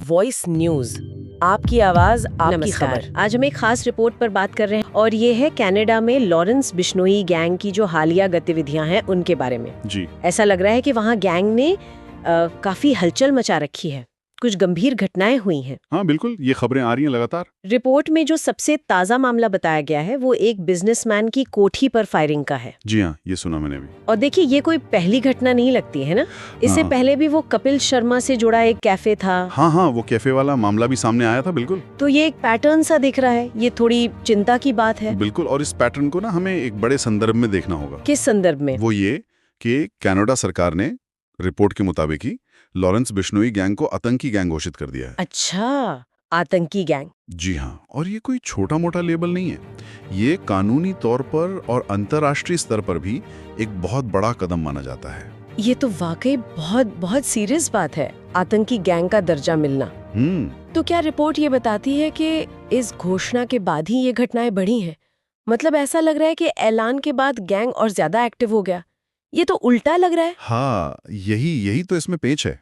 Voice news, आपकी आवाज आपकी खबर। आज हम एक खास रिपोर्ट पर बात कर रहे हैं और ये है कनाडा में लॉरेंस बिश्नोई गैंग की जो हालिया गतिविधियां हैं उनके बारे में। जी। ऐसा लग रहा है कि वहाँ गैंग ने काफी हलचल मचा रखी है, कुछ गंभीर घटनाएं हुई हैं। हाँ बिल्कुल, ये खबरें आ रही हैं लगातार। रिपोर्ट में जो सबसे ताजा मामला बताया गया है वो एक बिजनेसमैन की कोठी पर फायरिंग का है। जी हाँ, ये सुना मैंने भी। और देखिए, ये कोई पहली घटना नहीं लगती है ना। इससे हाँ। पहले भी वो कपिल शर्मा से जुड़ा एक कैफे था। हाँ, वो कैफे वाला मामला भी सामने आया था। बिल्कुल तो ये एक पैटर्न सा दिख रहा है, ये थोड़ी चिंता की बात है। बिल्कुल, और इस पैटर्न को ना हमें एक बड़े संदर्भ में देखना होगा। किस संदर्भ में? वो ये कि कनाडा सरकार ने रिपोर्ट के मुताबिक ही लॉरेंस बिश्नोई गैंग को आतंकी गैंग घोषित कर दिया है। अच्छा, आतंकी गैंग। जी हाँ, और ये कोई छोटा मोटा लेबल नहीं है। ये कानूनी तौर पर और अंतर्राष्ट्रीय स्तर पर भी एक बहुत बड़ा कदम माना जाता है। ये तो वाकई बहुत बहुत सीरियस बात है, आतंकी गैंग का दर्जा मिलना। तो क्या रिपोर्ट ये बताती है कि इस घोषणा के बाद ही ये घटनाएं बढ़ी हैं? मतलब ऐसा लग रहा है कि ऐलान के बाद गैंग और ज्यादा एक्टिव हो गया। ये तो उल्टा लग रहा है। हाँ, यही तो इसमें पेच है।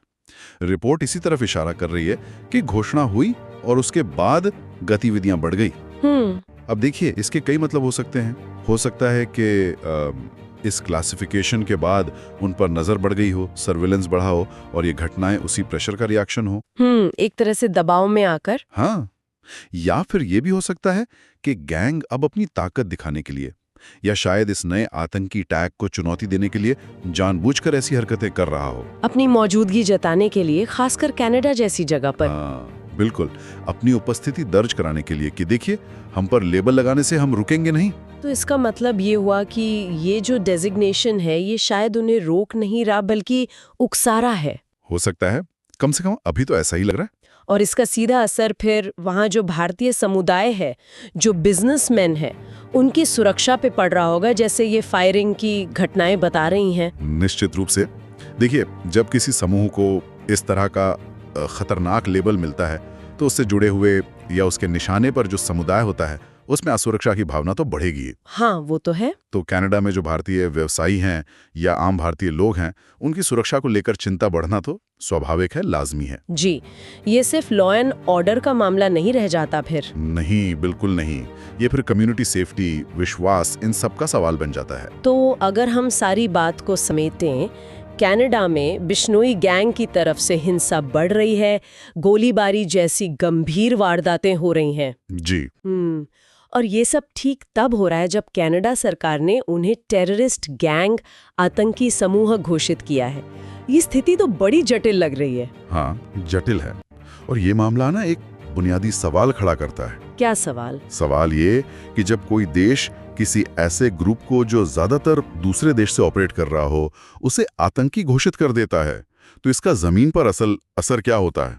रिपोर्ट इसी तरफ इशारा कर रही है कि घोषणा हुई और उसके बाद गतिविधियां बढ़ गई। अब देखिए, इसके कई मतलब हो सकते हैं। हो सकता है कि इस क्लासिफिकेशन के बाद उन पर नजर बढ़ गई हो, सर्विलेंस बढ़ा हो और ये घटनाएं उसी प्रेशर का रिएक्शन हो। एक तरह से दबाव में आकर। हाँ, या फिर ये भी हो सकता है कि गैंग अब अपनी ताकत दिखाने के लिए या शायद इस नए आतंकी टैग को चुनौती देने के लिए जानबूझकर ऐसी हरकतें कर रहा हो। अपनी मौजूदगी जताने के लिए, खासकर कनाडा जैसी जगह पर। हाँ, बिल्कुल, अपनी उपस्थिति दर्ज कराने के लिए कि देखिए, हम पर लेबल लगाने से हम रुकेंगे नहीं। तो इसका मतलब ये हुआ कि ये जो डेजिग्नेशन है ये शायद उन्हें रोक नहीं रहा बल्कि उकसा रहा है। हो सकता है, कम से कम अभी तो ऐसा ही लग रहा है। और इसका सीधा असर फिर वहाँ जो भारतीय समुदाय है, जो बिजनेसमैन है, उनकी सुरक्षा पे पड़ रहा होगा, जैसे ये फायरिंग की घटनाएं बता रही हैं। निश्चित रूप से। देखिए, जब किसी समूह को इस तरह का खतरनाक लेबल मिलता है तो उससे जुड़े हुए या उसके निशाने पर जो समुदाय होता है उसमें असुरक्षा की भावना तो बढ़ेगी। हाँ, वो तो है। तो कनाडा में जो भारतीय व्यवसायी हैं या आम भारतीय लोग हैं, उनकी सुरक्षा को लेकर चिंता बढ़ना तो स्वाभाविक है, लाजमी है। जी, ये सिर्फ लॉ एंड ऑर्डर का मामला नहीं रह जाता फिर? नहीं, बिल्कुल नहीं। ये फिर कम्युनिटी सेफ्टी, विश्वास, इन सब का सवाल बन जाता है। तो अगर हम सारी बात को समेटें, कनाडा में बिश्नोई गैंग की तरफ से हिंसा बढ़ रही है, गोलीबारी जैसी गंभीर वारदातें हो रही हैं। जी। और ये सब ठीक तब हो रहा है जब कनाडा सरकार ने उन्हें टेररिस्ट गैंग, आतंकी समूह घोषित किया है। ये स्थिति तो बड़ी जटिल लग रही है। हाँ, जटिल है। और ये मामला ना एक बुनियादी सवाल खड़ा करता है। क्या सवाल? सवाल ये कि जब कोई देश किसी ऐसे ग्रुप को जो ज्यादातर दूसरे देश से ऑपरेट कर रहा हो, उसे आतंकी घोषित कर देता है, तो इसका जमीन पर असर क्या होता है?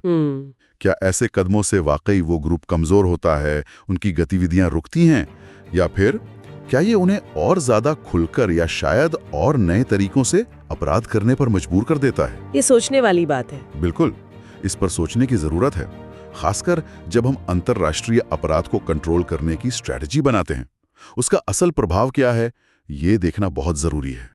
क्या ऐसे कदमों से वाकई वो ग्रुप कमजोर होता है, उनकी गतिविधियां रुकती हैं, या फिर क्या ये उन्हें और ज्यादा खुलकर या शायद और नए तरीकों से अपराध करने पर मजबूर कर देता है? ये सोचने वाली बात है। बिल्कुल, इस पर सोचने की जरूरत है, खासकर जब हम अंतर्राष्ट्रीय अपराध को कंट्रोल करने की स्ट्रेटजी बनाते हैं। उसका असल प्रभाव क्या है, ये देखना बहुत जरूरी है।